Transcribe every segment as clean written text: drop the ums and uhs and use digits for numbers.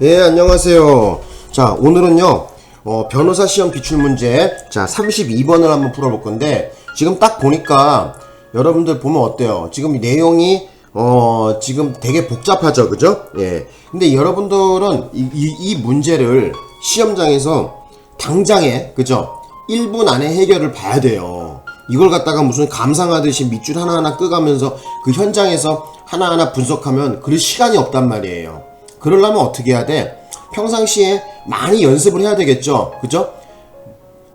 예, 안녕하세요. 자, 오늘은요, 변호사 시험 기출문제, 자, 32번을 한번 풀어볼 건데, 지금 딱 보니까, 여러분들 보면 어때요? 지금 이 내용이, 지금 되게 복잡하죠, 그죠? 예. 근데 여러분들은 이 문제를 시험장에서 당장에, 그죠? 1분 안에 해결을 봐야 돼요. 이걸 갖다가 무슨 감상하듯이 밑줄 하나하나 끄가면서 그 현장에서 하나하나 분석하면 그럴 시간이 없단 말이에요. 그러려면 어떻게 해야 돼? 평상시에 많이 연습을 해야 되겠죠? 그죠?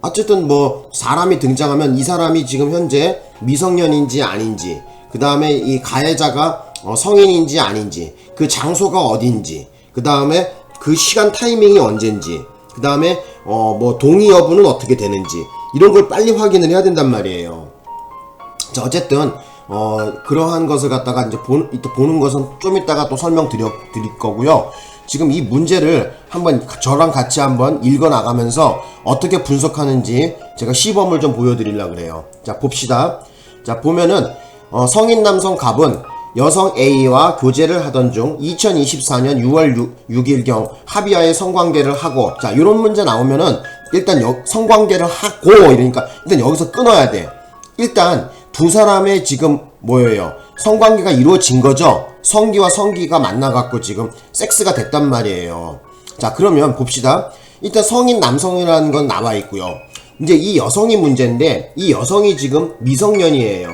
어쨌든 뭐 사람이 등장하면 이 사람이 지금 현재 미성년인지 아닌지, 그 다음에 이 가해자가 성인인지 아닌지, 그 장소가 어딘지, 그 다음에 그 시간 타이밍이 언젠지, 그 다음에 뭐 동의 여부는 어떻게 되는지, 이런 걸 빨리 확인을 해야 된단 말이에요. 자, 어쨌든 그러한 것을 갖다가 이제 보는 것은 좀 이따가 또 설명드릴 거고요. 지금 이 문제를 한번 저랑 같이 한번 읽어 나가면서 어떻게 분석하는지 제가 시범을 좀 보여드리려고 그래요. 자, 봅시다. 자, 보면은 성인 남성 갑은 여성 A와 교제를 하던 중 2024년 6월 6일경 합의하에 성관계를 하고, 자, 요런 문제 나오면은 일단 성관계를 하고 이러니까 일단 여기서 끊어야 돼. 일단 두 사람의 지금 뭐예요? 성관계가 이루어진 거죠? 성기와 성기가 만나갖고 지금 섹스가 됐단 말이에요. 자, 그러면 봅시다. 일단 성인 남성이라는 건 나와 있고요. 이제 이 여성이 문제인데, 이 여성이 지금 미성년이에요.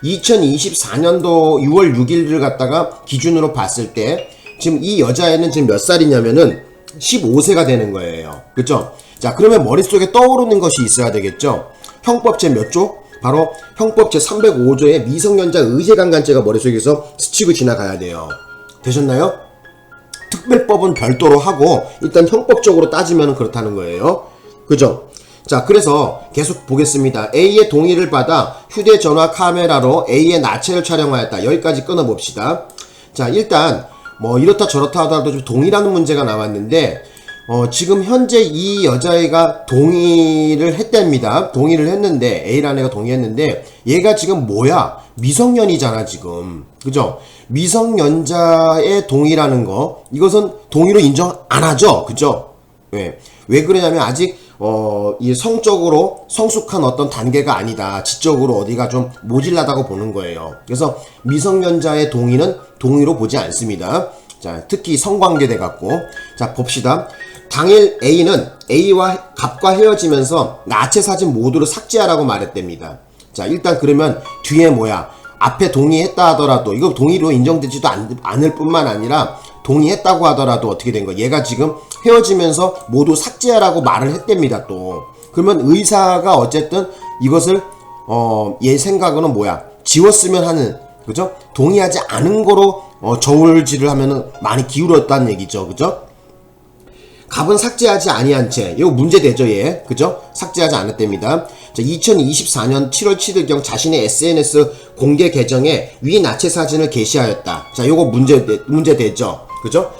2024년도 6월 6일을 갖다가 기준으로 봤을 때 지금 이 여자애는 지금 몇 살이냐면은 15세가 되는 거예요. 그쵸? 자, 그러면 머릿속에 떠오르는 것이 있어야 되겠죠? 형법 제 몇 조? 바로 형법 제305조의 미성년자 의제강간죄가 머릿속에서 스치고 지나가야 돼요. 되셨나요? 특별법은 별도로 하고 일단 형법적으로 따지면 그렇다는 거예요. 그죠? 자, 그래서 계속 보겠습니다. A의 동의를 받아 휴대전화 카메라로 A의 나체를 촬영하였다. 여기까지 끊어봅시다. 자, 일단 뭐 이렇다 저렇다 하더라도 좀 동의라는 문제가 나왔는데 지금 현재 이 여자애가 동의를 했답니다. 동의를 했는데, A라는 애가 동의했는데, 얘가 지금 뭐야? 미성년이잖아, 지금. 그죠? 미성년자의 동의라는 거, 이것은 동의로 인정 안 하죠? 그죠? 왜 그러냐면, 아직, 이 성적으로 성숙한 어떤 단계가 아니다. 지적으로 어디가 좀 모질라다고 보는 거예요. 그래서 미성년자의 동의는 동의로 보지 않습니다. 자, 특히 성관계 돼갖고. 자, 봅시다. 당일 A는 A와 갑과 헤어지면서 나체 사진 모두를 삭제하라고 말했답니다. 자, 일단 그러면 뒤에 뭐야? 앞에 동의했다 하더라도 이거 동의로 인정되지도 않을 뿐만 아니라 동의했다고 하더라도 어떻게 된 거야? 얘가 지금 헤어지면서 모두 삭제하라고 말을 했답니다. 또 그러면 의사가 어쨌든 이것을 얘 생각으로는 뭐야? 지웠으면 하는, 그죠? 동의하지 않은 거로 저울질을 하면은 많이 기울었다는 얘기죠. 그죠? 갑은 삭제하지 아니한 채, 이거 문제되죠, 얘. 그죠? 삭제하지 않았답니다. 자, 2024년 7월 7일경 자신의 SNS 공개 계정에 위 나체 사진을 게시하였다. 자, 요거 문제되죠? 그죠?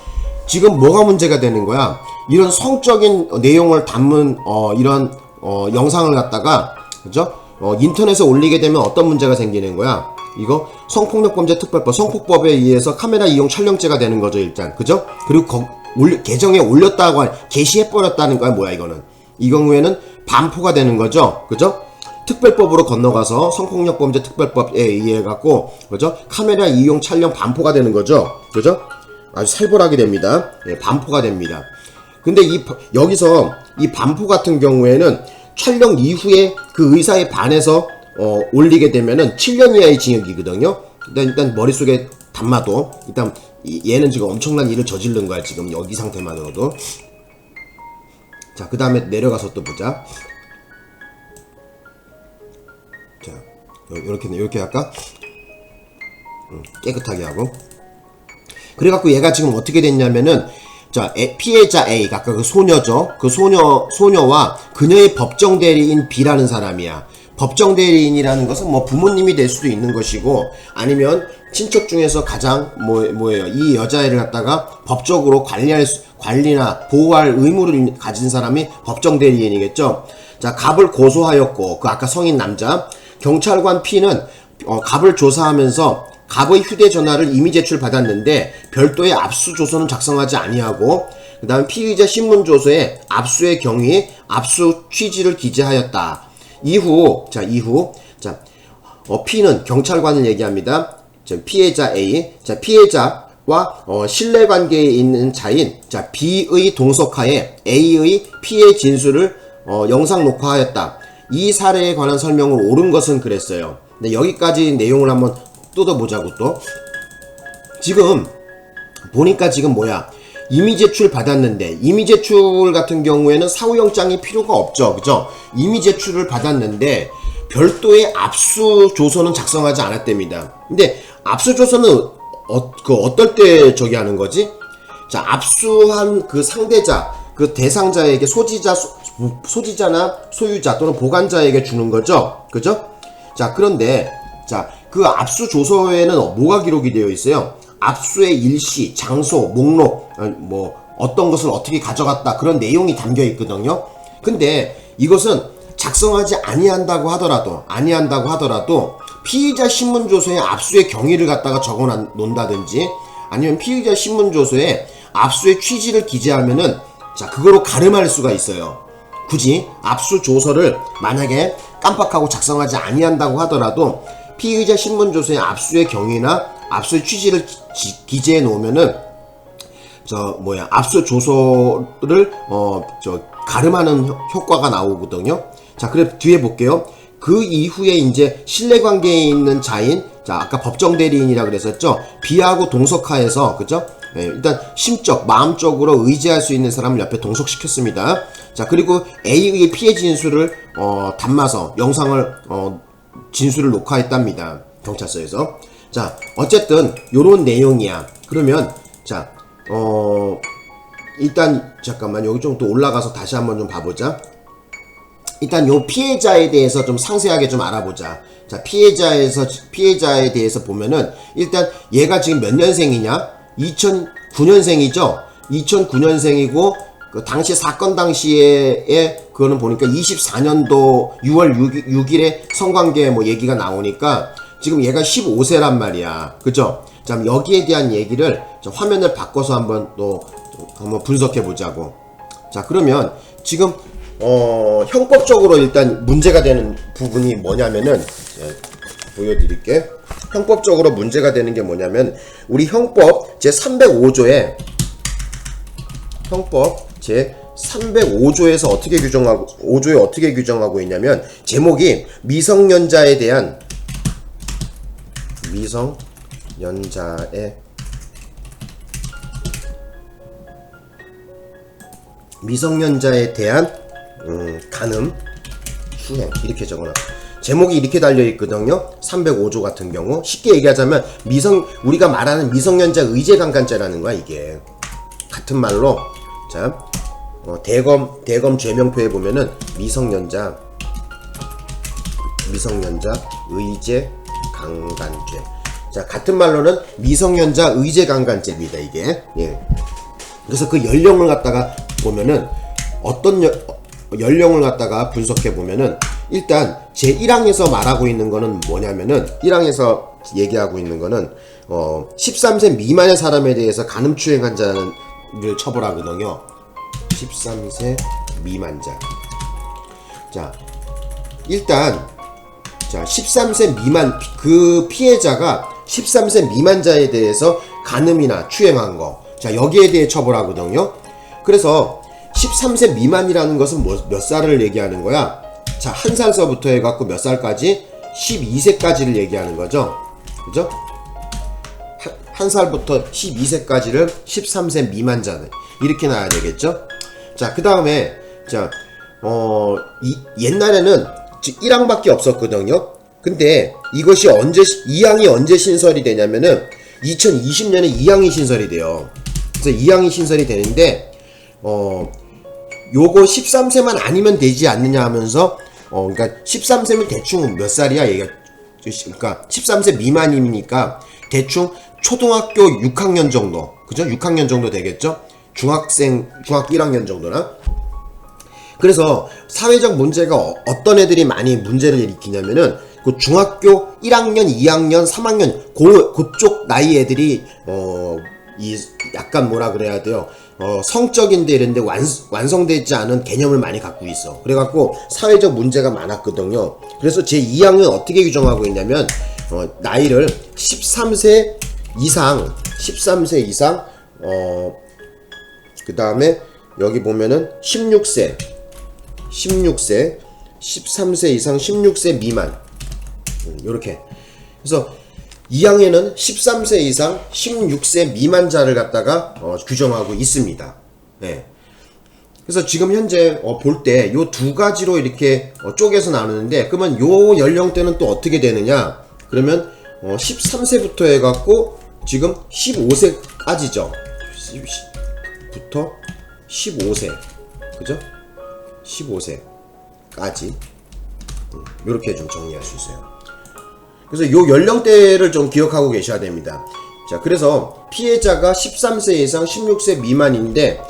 지금 뭐가 문제가 되는 거야? 이런 성적인 내용을 담은, 이런, 영상을 갖다가, 그죠? 인터넷에 올리게 되면 어떤 문제가 생기는 거야? 이거 성폭력범죄 특별법, 성폭법에 의해서 카메라 이용 촬영죄가 되는 거죠, 일단. 그죠? 그리고 계정에 올렸다고 게시해버렸다는 거야. 뭐야 이거는? 이 경우에는 반포가 되는 거죠. 그죠? 특별법으로 건너가서 성폭력범죄 특별법에 의해 갖고, 그죠? 카메라 이용 촬영 반포가 되는 거죠. 그죠? 아주 살벌하게 됩니다. 예, 반포가 됩니다. 근데 여기서 이 반포 같은 경우에는 촬영 이후에 그 의사에 반해서 올리게 되면은 7년 이하의 징역이거든요. 일단 머릿속에 담아도, 일단 얘는 지금 엄청난 일을 저지른 거야, 지금 여기 상태만으로도. 자, 그 다음에 내려가서 또 보자. 자, 요렇게 할까? 깨끗하게 하고. 그래갖고 얘가 지금 어떻게 됐냐면은, 자, 피해자 A, 아까 그 소녀죠. 그 소녀와 그녀의 법정 대리인 B라는 사람이야. 법정 대리인이라는 것은 뭐 부모님이 될 수도 있는 것이고, 아니면 친척 중에서 가장 뭐예요? 이 여자애를 갖다가 법적으로 관리나 보호할 의무를 가진 사람이 법정 대리인이겠죠. 자, 갑을 고소하였고, 그 아까 성인 남자 경찰관 P는 갑을 조사하면서 갑의 휴대전화를 이미 제출받았는데 별도의 압수조서는 작성하지 아니하고 그 다음에 피의자 신문조서에 압수의 경위에 압수 취지를 기재하였다. 이후 P는 경찰관을 얘기합니다. 피해자 A, 피해자와 신뢰관계에 있는 자인 B의 동석하에 A의 피해 진술을 영상 녹화하였다. 이 사례에 관한 설명을 옳은 것은 그랬어요. 근데 여기까지 내용을 한번 뜯어보자고. 또 지금 보니까 지금 이미 제출 받았는데, 이미 제출 같은 경우에는 사후영장이 필요가 없죠. 그죠? 이미 제출을 받았는데 별도의 압수조서는 작성하지 않았답니다. 근데 압수조서는 어떨 때 저기 하는 거지? 자, 압수한 그 상대자, 그 대상자에게 소지자나 소유자 또는 보관자에게 주는 거죠. 그죠? 자, 그런데 그 압수조서에는 뭐가 기록이 되어 있어요? 압수의 일시, 장소, 목록, 어떤 것을 어떻게 가져갔다, 그런 내용이 담겨 있거든요. 근데 이것은 작성하지 아니한다고 하더라도 피의자 신문조서에 압수의 경위를 갖다가 적어 놓는다든지, 아니면 피의자 신문조서에 압수의 취지를 기재하면은 그거로 가름할 수가 있어요. 굳이 압수조서를 만약에 깜빡하고 작성하지 아니한다고 하더라도 피의자 신문조서에 압수의 경위나 압수의 취지를 기재해 놓으면은 압수조서를 가름하는 효과가 나오거든요. 자, 그래 뒤에 볼게요. 그 이후에 이제 신뢰관계에 있는 자인, 아까 법정 대리인이라 그랬었죠. B하고 동석하에서, 그죠? 일단 심적, 마음적으로 의지할 수 있는 사람을 옆에 동석시켰습니다. 자, 그리고 A의 피해 진술을 담아서 영상을 진술을 녹화했답니다. 경찰서에서. 자, 어쨌든 요런 내용이야. 그러면 일단 잠깐만 여기 좀 또 올라가서 다시 한번 좀 봐보자. 일단 요 피해자에 대해서 좀 상세하게 좀 알아보자. 자, 피해자에 대해서 보면은 일단 얘가 지금 몇 년생이냐? 2009년생이죠. 2009년생이고 그 당시 사건 당시에 그거는 보니까 24년도 6월 6일에 성관계 얘기가 나오니까 지금 얘가 15세란 말이야. 그죠? 자, 여기에 대한 얘기를 화면을 바꿔서 한번 분석해 보자고. 자, 그러면 지금 형법적으로 일단 문제가 되는 부분이 뭐냐면은, 보여드릴게. 형법적으로 문제가 되는 게 뭐냐면, 우리 형법 제 305조에 제 305조에서 어떻게 규정하고 있냐면, 제목이 미성년자에 대한 간음, 수행 이렇게 적어놔. 제목이 이렇게 달려있거든요. 305조 같은 경우 쉽게 얘기하자면 우리가 말하는 미성년자 의제강간죄라는 거야. 이게 같은 말로 대검 죄명표에 보면은 미성년자 의제강간죄. 자, 같은 말로는 미성년자 의제강간죄입니다. 이게. 예. 그래서 그 연령을 갖다가 보면은 어떤 연령을 갖다가 분석해 보면은 일단 제 1항에서 말하고 있는 거는 뭐냐면은 1항에서 얘기하고 있는 거는 13세 미만의 사람에 대해서 간음 추행한 자를 처벌하거든요. 13세 미만자. 자, 일단 13세 미만 그 피해자가 13세 미만자에 대해서 간음이나 추행한 거. 자, 여기에 대해 처벌하거든요. 그래서 13세 미만이라는 것은 몇 살을 얘기하는 거야? 자, 1살서부터 해갖고 몇 살까지? 12세까지를 얘기하는 거죠. 그죠? 1살부터 12세까지를 13세 미만자는 이렇게 나와야 되겠죠? 자, 그 다음에 옛날에는 1항밖에 없었거든요. 근데 이것이 2항이 언제 신설이 되냐면은 2020년에 2항이 신설이 돼요. 그래서 2항이 신설이 되는데 요거 13세만 아니면 되지 않느냐 하면서 그러니까 13세면 대충 몇 살이야? 얘가 그러니까 13세 미만이니까 대충 초등학교 6학년 정도. 그죠? 6학년 정도 되겠죠? 중학교 1학년 정도나. 그래서 사회적 문제가 어떤 애들이 많이 문제를 일으키냐면은 그 중학교 1학년, 2학년, 3학년 그쪽 나이 애들이 이 약간 뭐라 그래야 돼요. 성적인데 이런데 완성되지 않은 개념을 많이 갖고 있어. 그래갖고 사회적 문제가 많았거든요. 그래서 제2항은 어떻게 규정하고 있냐면 나이를 13세 이상 그 다음에 여기 보면은 16세 13세 이상 16세 미만 요렇게. 그래서 2항에는 13세 이상 16세 미만자를 갖다가 규정하고 있습니다. 네. 그래서 지금 현재 볼 때 요 두 가지로 이렇게 쪼개서 나누는데, 그러면 요 연령대는 또 어떻게 되느냐? 그러면 13세부터 해갖고 지금 15세까지죠. 부터 15세, 그죠? 15세까지 이렇게 좀 정리할 수 있어요. 그래서 요 연령대를 좀 기억하고 계셔야 됩니다. 자, 그래서 피해자가 13세 이상 16세 미만인데,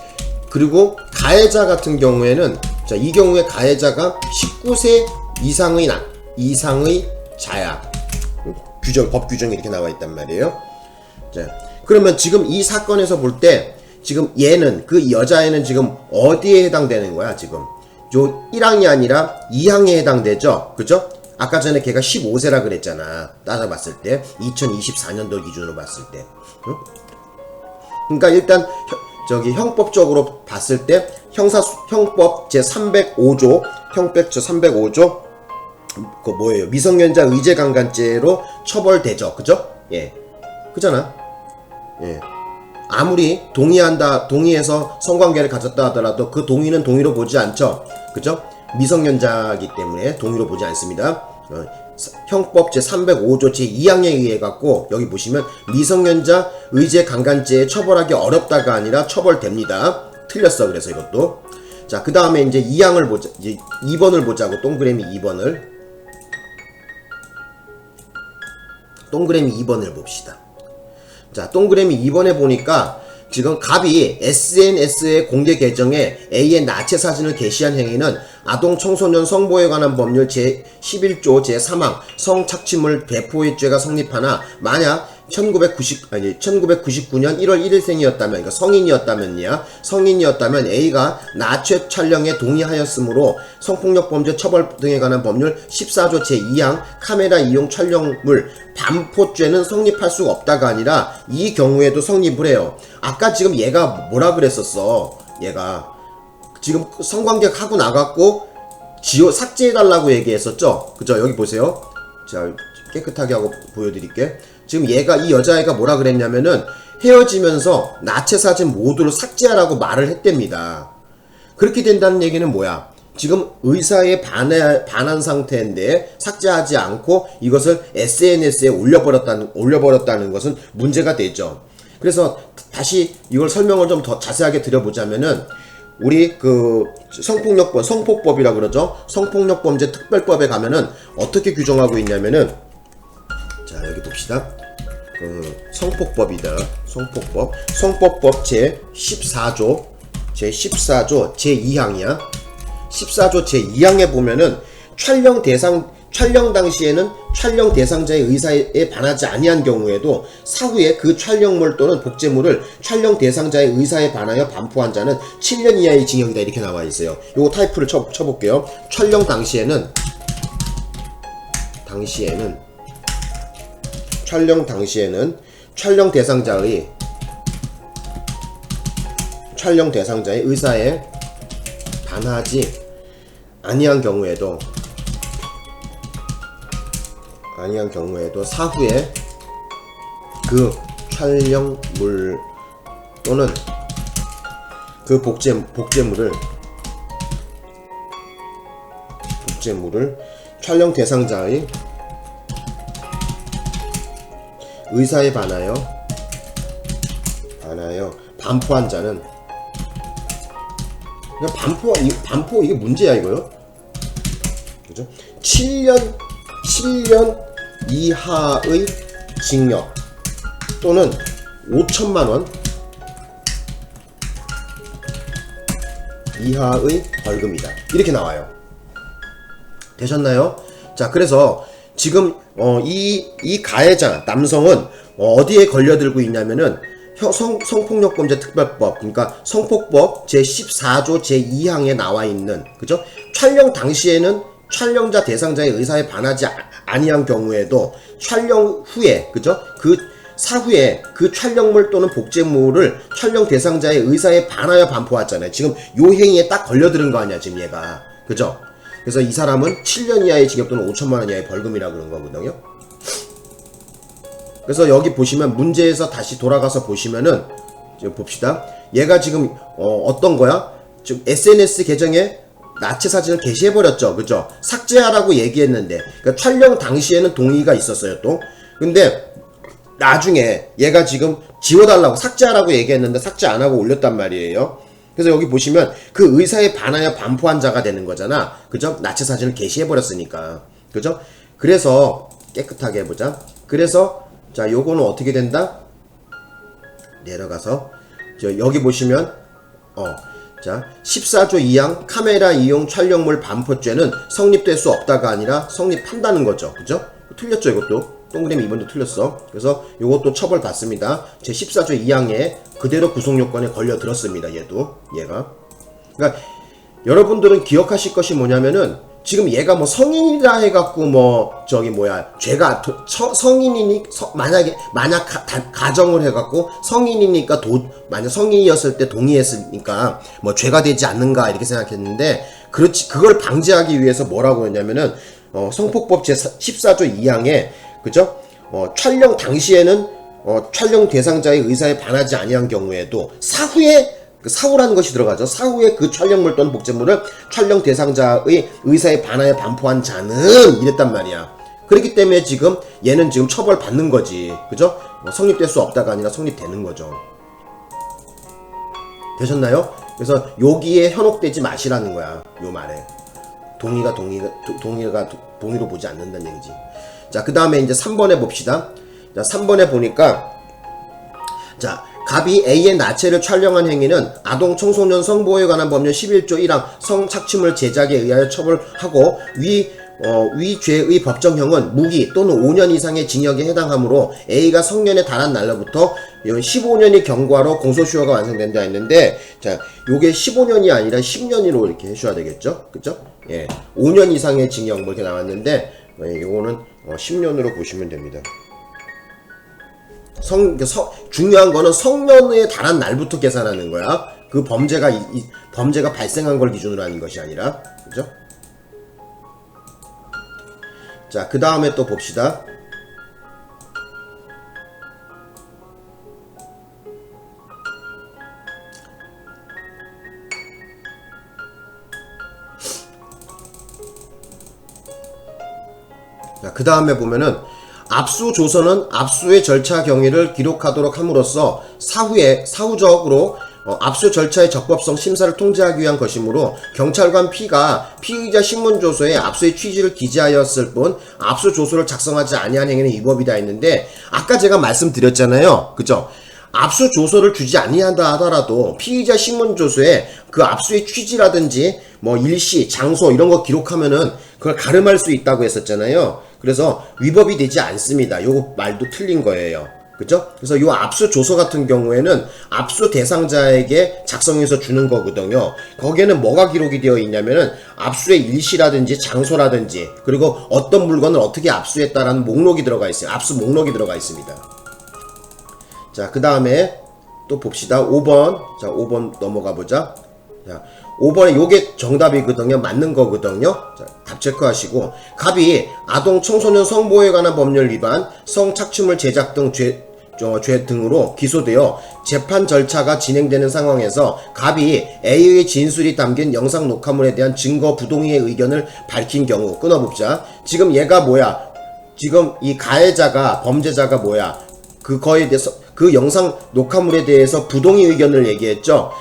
그리고 가해자 같은 경우에는, 자, 이 경우에 가해자가 19세 이상의 자야. 법 규정이 이렇게 나와 있단 말이에요. 자, 그러면 지금 이 사건에서 볼 때, 지금 얘는, 그 여자애는 지금 어디에 해당되는 거야, 지금? 요 1항이 아니라 2항에 해당되죠? 그죠? 아까 전에 걔가 15세라 그랬잖아. 따져봤을 때. 2024년도 기준으로 봤을 때. 응? 그러니까 일단, 형법적으로 봤을 때, 형법 제305조, 형법 제305조, 그 뭐예요? 미성년자 의제강간죄로 처벌되죠. 그죠? 예. 그잖아. 예. 아무리 동의해서 성관계를 가졌다 하더라도 그 동의는 동의로 보지 않죠. 그죠? 미성년자이기 때문에 동의로 보지 않습니다. 형법 제305조 제2항에 의해 갖고 여기 보시면 미성년자 의제강간죄에 처벌하기 어렵다가 아니라 처벌됩니다. 틀렸어. 그래서 이것도. 자, 그 다음에 이제 2항을 보자. 이제 2번을 보자고. 동그라미 2번을 봅시다. 자, 동그라미 2번에 보니까 지금 갑이 SNS의 공개 계정에 A의 나체 사진을 게시한 행위는 아동 청소년 성보호에 관한 법률 제11조 제3항 성착취물 배포의 죄가 성립하나, 만약 1999년 1월 1일생이었다면, 그러니까 성인이었다면 A가 나체 촬영에 동의하였으므로 성폭력 범죄 처벌 등에 관한 법률 14조 제2항 카메라 이용 촬영물 반포죄는 성립할 수가 없다가 아니라 이 경우에도 성립을 해요. 아까 지금 얘가 뭐라 그랬었어? 얘가 지금 성관계 하고 나갔고 삭제해달라고 얘기했었죠? 그죠? 여기 보세요. 자, 깨끗하게 하고 보여드릴게. 지금 이 여자애가 뭐라 그랬냐면은 헤어지면서 나체 사진 모두를 삭제하라고 말을 했답니다. 그렇게 된다는 얘기는 뭐야? 지금 의사에 반한 상태인데 삭제하지 않고 이것을 SNS에 올려버렸다는 것은 문제가 되죠. 그래서 다시 이걸 설명을 좀 더 자세하게 드려보자면은, 우리 그 성폭법이라고 그러죠. 성폭력범죄 특별법에 가면은 어떻게 규정하고 있냐면은, 자, 여기 봅시다. 성폭법이다. 성폭법 제14조 제2항이야. 14조 제2항에 보면은 촬영 당시에는 촬영 대상자의 의사에 반하지 아니한 경우에도 사후에 그 촬영물 또는 복제물을 촬영 대상자의 의사에 반하여 반포한 자는 7년 이하의 징역이다. 이렇게 나와 있어요. 요거 타이프를 쳐볼게요. 촬영 당시에는 촬영 대상자의 의사에 반하지 아니한 경우에도 사후에 그 촬영물 또는 그 복제물을 촬영 대상자의 의사에 반하여 반포한 자는, 반포 이게 문제야 이거요. 그죠? 7년 이하의 징역 또는 5천만 원 이하의 벌금이다. 이렇게 나와요. 되셨나요? 자, 그래서 지금 이 가해자 남성은 어디에 걸려들고 있냐면은 성폭력범죄 특별법, 그러니까 성폭법 제14조 제2항에 나와 있는, 그죠? 촬영 당시에는 촬영자 대상자의 의사에 반하지 아니한 경우에도 촬영 후에, 그죠? 그 사후에 그 촬영물 또는 복제물을 촬영 대상자의 의사에 반하여 반포하잖아요. 지금 요 행위에 딱 걸려드는 거 아니야, 지금 얘가. 그죠? 그래서 이 사람은 7년 이하의 징역 또는 5천만 원 이하의 벌금이라 그런 거거든요. 그래서 여기 보시면 문제에서 다시 돌아가서 보시면은 지금 봅시다. 얘가 지금 어떤 거야? 지금 SNS 계정에 나체 사진을 게시해버렸죠. 그죠? 삭제하라고 얘기했는데, 그러니까 촬영 당시에는 동의가 있었어요, 또. 근데 나중에 얘가 지금 지워달라고 삭제하라고 얘기했는데 삭제 안 하고 올렸단 말이에요. 그래서 여기 보시면 그 의사에 반하여 반포한 자가 되는 거잖아. 그죠? 나체 사진을 게시해버렸으니까. 그죠? 그래서 깨끗하게 해보자. 그래서 자, 요거는 어떻게 된다? 내려가서 여기 보시면 자, 14조 2항 카메라 이용 촬영물 반포죄는 성립될 수 없다가 아니라 성립한다는 거죠. 그죠? 틀렸죠, 이것도. 동그라미 2번도 틀렸어. 그래서 요것도 처벌 받습니다. 제 14조 2항에 그대로 구속요건에 걸려 들었습니다. 얘가. 그러니까 여러분들은 기억하실 것이 뭐냐면은 지금 얘가 뭐 성인이라 해갖고 뭐 저기 뭐야 죄가 성인이니 만약 가정을 해갖고 성인이니까 만약 성인이었을 때 동의했으니까 뭐 죄가 되지 않는가 이렇게 생각했는데 그렇지 그걸 방지하기 위해서 뭐라고 했냐면은 성폭법 제 14조 2항에 그죠? 촬영 당시에는 촬영 대상자의 의사에 반하지 아니한 경우에도 사후에 사후라는 것이 들어가죠. 사후에 그 촬영물 또는 복제물을 촬영 대상자의 의사에 반하여 반포한 자는 이랬단 말이야. 그렇기 때문에 지금 얘는 지금 처벌 받는 거지. 그죠? 성립될 수 없다가 아니라 성립되는 거죠. 되셨나요? 그래서 여기에 현혹되지 마시라는 거야. 요 말에. 동의가 동의로 보지 않는다는 얘기지. 자, 그 다음에 이제 3번에 봅시다. 자, 3번에 보니까 자, 갑이 A의 나체를 촬영한 행위는 아동 청소년 성보호에 관한 법률 11조 1항 성착취물 제작에 의하여 처벌하고 위 죄의 법정형은 무기 또는 5년 이상의 징역에 해당하므로 A가 성년에 달한 날로부터 15년이 경과로 공소시효가 완성된다 했는데 자, 요게 15년이 아니라 10년으로 이렇게 해줘야 되겠죠? 그쵸? 예. 5년 이상의 징역 뭐 이렇게 나왔는데 요거는 10년으로 보시면 됩니다. 중요한 거는 성년에 달한 날부터 계산하는 거야. 그 범죄가 발생한 걸 기준으로 하는 것이 아니라. 그죠? 자, 그 다음에 또 봅시다. 자, 그 다음에 보면은 압수조서는 압수의 절차 경위를 기록하도록 함으로써 사후적으로 압수 절차의 적법성 심사를 통제하기 위한 것이므로 경찰관 P가 피의자 신문조서에 압수의 취지를 기재하였을 뿐 압수조서를 작성하지 아니한 행위는 위법이다 했는데 아까 제가 말씀드렸잖아요. 그죠? 압수조서를 주지 아니한다 하더라도 피의자 신문조서에 그 압수의 취지라든지 뭐 일시, 장소 이런 거 기록하면은 그걸 가름할 수 있다고 했었잖아요. 그래서 위법이 되지 않습니다. 요거 말도 틀린 거예요. 그죠? 그래서 요 압수 조서 같은 경우에는 압수 대상자에게 작성해서 주는 거거든요. 거기에는 뭐가 기록이 되어 있냐면은 압수의 일시라든지 장소라든지 그리고 어떤 물건을 어떻게 압수했다라는 목록이 들어가 있어요. 압수 목록이 들어가 있습니다. 자, 그 다음에 또 봅시다. 5번. 자, 5번 넘어가 보자. 자, 5번에 요게 정답이거든요. 맞는 거거든요. 자, 답 체크하시고 갑이 아동 청소년 성보호에 관한 법률 위반, 성착취물 제작 등 죄 등으로 기소되어 재판 절차가 진행되는 상황에서 갑이 A의 진술이 담긴 영상 녹화물에 대한 증거 부동의의 의견을 밝힌 경우 끊어봅자. 지금 얘가 뭐야? 지금 이 가해자가 범죄자가 뭐야? 그거에 대해서 그 영상 녹화물에 대해서 부동의 의견을 얘기했죠.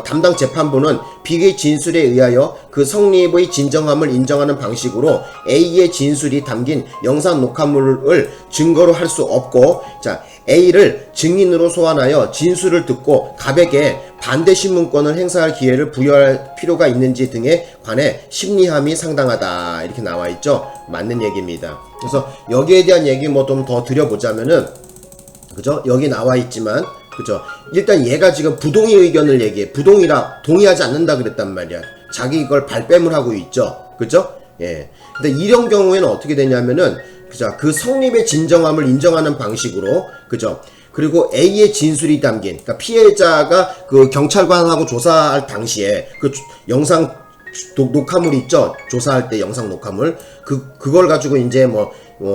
담당 재판부는 B의 진술에 의하여 그 성립의 진정함을 인정하는 방식으로 A의 진술이 담긴 영상 녹화물을 증거로 할 수 없고, 자, A를 증인으로 소환하여 진술을 듣고 갑에게 반대 신문권을 행사할 기회를 부여할 필요가 있는지 등에 관해 심리함이 상당하다. 이렇게 나와 있죠. 맞는 얘기입니다. 그래서 여기에 대한 얘기 뭐 좀 더 드려보자면은 그죠? 여기 나와 있지만, 그죠? 일단 얘가 지금 부동의 의견을 얘기해. 부동이라 동의하지 않는다 그랬단 말이야. 자기 이걸 발뺌을 하고 있죠. 그죠? 예. 근데 이런 경우에는 어떻게 되냐면은, 그죠? 그 성립의 진정함을 인정하는 방식으로, 그죠? 그리고 A의 진술이 담긴, 그러니까 피해자가 그 경찰관하고 조사할 당시에 그 영상 녹화물 있죠? 조사할 때 영상 녹화물. 그걸 가지고 이제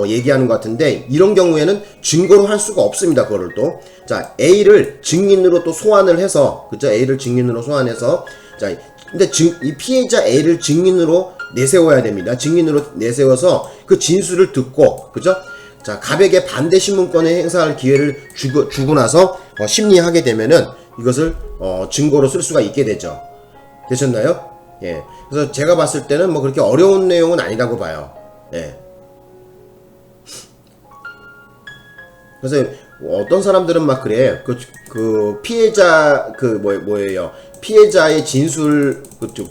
얘기하는 것 같은데, 이런 경우에는 증거로 할 수가 없습니다, 그거를 또. 자, A를 증인으로 또 소환을 해서, 그죠? A를 증인으로 소환해서, 자, 근데 이 피해자 A를 증인으로 내세워야 됩니다. 증인으로 내세워서 그 진술을 듣고, 그죠? 자, 갑에게 반대 신문권을 행사할 기회를 주고 나서, 심리하게 되면은 이것을, 증거로 쓸 수가 있게 되죠. 되셨나요? 예. 그래서 제가 봤을 때는 뭐 그렇게 어려운 내용은 아니라고 봐요. 예. 그래서 어떤 사람들은 막 그래. 그 피해자 뭐예요? 피해자의 진술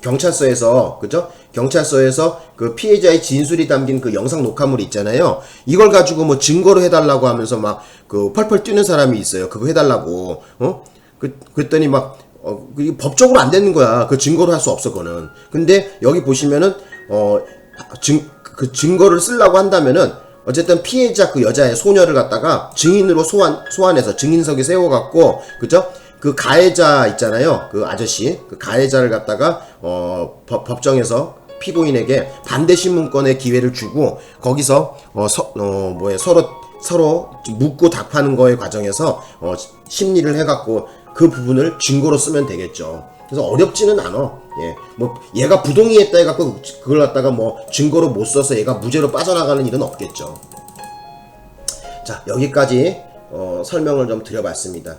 경찰서에서, 그죠? 경찰서에서 그 피해자의 진술이 담긴 그 영상 녹화물 있잖아요. 이걸 가지고 뭐 증거로 해달라고 하면서 막 그 펄펄 뛰는 사람이 있어요. 그거 해달라고. 그랬더니 막 법적으로 안 되는 거야. 그 증거로 할 수 없어, 그거는. 근데 여기 보시면은 그 증거를 쓰려고 한다면은 어쨌든 피해자 그 여자의 소녀를 갖다가 증인으로 소환해서 증인석에 세워갖고, 그죠? 그 가해자 있잖아요. 그 아저씨, 그 가해자를 갖다가 법정에서 피고인에게 반대 신문권의 기회를 주고, 거기서 서로 묻고 답하는 거의 과정에서 심리를 해갖고 그 부분을 증거로 쓰면 되겠죠. 그래서 어렵지는 않아. 예. 뭐 얘가 부동의했다 해갖고 그걸 갖다가 뭐 증거로 못 써서 얘가 무죄로 빠져나가는 일은 없겠죠. 자, 여기까지 설명을 좀 드려봤습니다.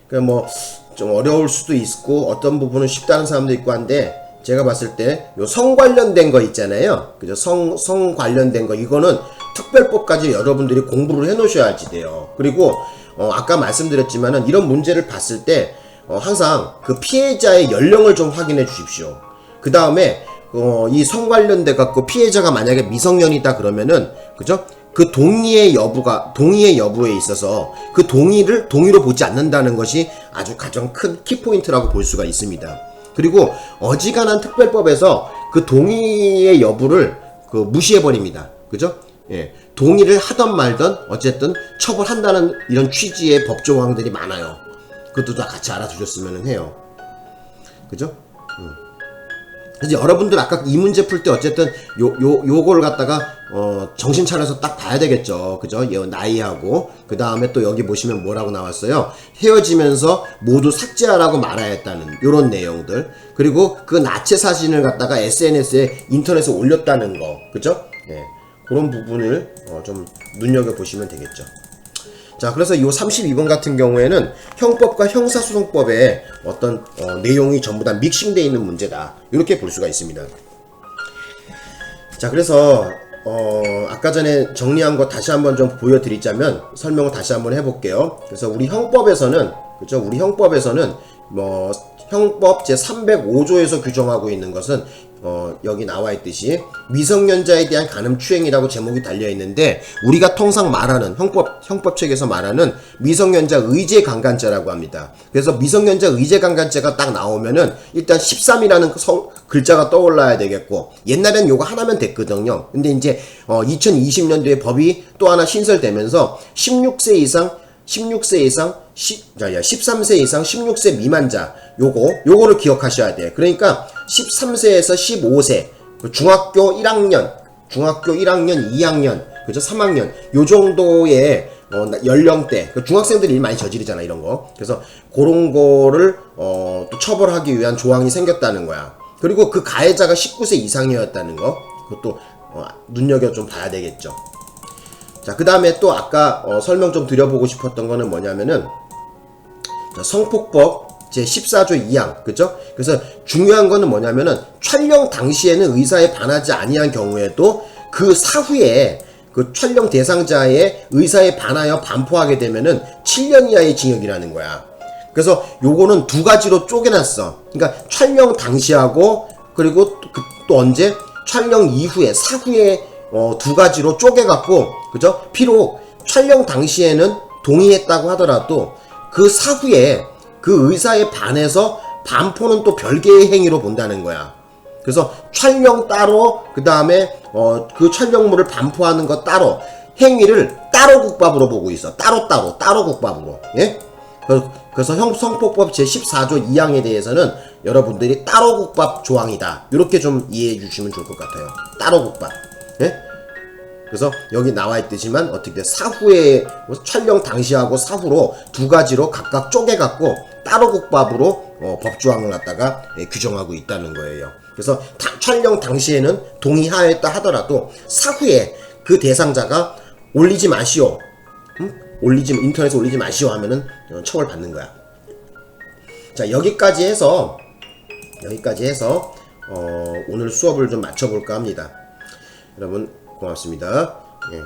그러니까 뭐 좀 어려울 수도 있고 어떤 부분은 쉽다는 사람도 있고 한데, 제가 봤을 때 요 성 관련된 거 있잖아요. 그죠? 성 관련된 거, 이거는 특별법까지 여러분들이 공부를 해 놓으셔야지 돼요. 그리고 아까 말씀드렸지만은 이런 문제를 봤을 때 항상 그 피해자의 연령을 좀 확인해 주십시오. 그 다음에 이 성 관련돼 갖고 피해자가 만약에 미성년이다 그러면은, 그죠? 그 동의의 여부에 있어서 그 동의로 보지 않는다는 것이 아주 가장 큰 키포인트라고 볼 수가 있습니다. 그리고 어지간한 특별법에서 그 동의의 여부를 무시해버립니다. 그죠? 예. 동의를 하던 말던 어쨌든 처벌한다는 이런 취지의 법 조항들이 많아요. 그것도 다 같이 알아두셨으면 해요. 그죠? 그래서 여러분들 아까 이 문제 풀 때 어쨌든 요거를 갖다가 정신 차려서 딱 봐야 되겠죠. 그죠? 나이하고 그 다음에 또 여기 보시면 뭐라고 나왔어요? 헤어지면서 모두 삭제하라고 말아야 했다는 요런 내용들. 그리고 그 나체 사진을 갖다가 SNS에 인터넷에 올렸다는 거. 그죠? 예. 그런 부분을 좀 눈여겨보시면 되겠죠. 자, 그래서 이 32번 같은 경우에는 형법과 형사소송법의 어떤 내용이 전부 다 믹싱되어 있는 문제다, 이렇게 볼 수가 있습니다. 자, 그래서 아까 전에 정리한 거 다시 한번 좀 보여드리자면, 설명을 다시 한번 해볼게요. 그래서 우리 형법에서는, 그죠? 우리 형법에서는 형법 제305조에서 규정하고 있는 것은 여기 나와 있듯이 미성년자에 대한 간음추행이라고 제목이 달려 있는데, 우리가 통상 말하는 형법책에서 말하는 미성년자 의제강간죄라고 합니다. 그래서 미성년자 의제강간죄가 딱 나오면은 일단 13이라는 글자가 떠올라야 되겠고, 옛날엔 요거 하나면 됐거든요. 근데 이제 2020년도에 법이 또 하나 신설되면서 13세 이상 13세 이상 16세 미만자, 요거를 기억하셔야 돼. 그러니까 13세에서 15세, 중학교 1학년, 2학년, 그죠? 3학년, 요 정도의 연령대, 중학생들이 많이 저지르잖아, 이런 거. 그래서 그런 거를 또 처벌하기 위한 조항이 생겼다는 거야. 그리고 그 가해자가 19세 이상이었다는 거, 그것도 눈여겨 좀 봐야 되겠죠. 자, 그 다음에 또 아까 설명 좀 드려보고 싶었던 거는 뭐냐면은, 성폭법 제14조 2항, 그죠? 그래서 중요한 거는 뭐냐면은, 촬영 당시에는 의사에 반하지 아니한 경우에도 그 사후에 그 촬영 대상자의 의사에 반하여 반포하게 되면은 7년 이하의 징역이라는 거야. 그래서 요거는 두 가지로 쪼개놨어. 그러니까 촬영 당시하고, 그리고 또 언제? 촬영 이후에, 사후에 두 가지로 쪼개갖고, 그죠? 비록 촬영 당시에는 동의했다고 하더라도 그 사후에 그 의사에 반해서 반포는 또 별개의 행위로 본다는 거야. 그래서 촬영 따로, 그 다음에 그 촬영물을 반포하는 거 따로, 행위를 따로 국밥으로 보고 있어. 따로 국밥으로. 예? 그래서 성폭법 제14조 2항에 대해서는 여러분들이 따로 국밥 조항이다. 이렇게 좀 이해해 주시면 좋을 것 같아요. 따로 국밥. 예? 그래서 여기 나와 있듯이만 어떻게 사후에 촬영 당시하고 사후로 두 가지로 각각 쪼개갖고 따로 국밥으로 법조항을 갖다가 규정하고 있다는 거예요. 그래서 촬영 당시에는 동의하였다 하더라도 사후에 그 대상자가 올리지 마시오, 인터넷에 올리지 마시오 하면은 처벌 받는 거야. 자, 여기까지 해서 오늘 수업을 좀 마쳐볼까 합니다. 여러분 고맙습니다. 예.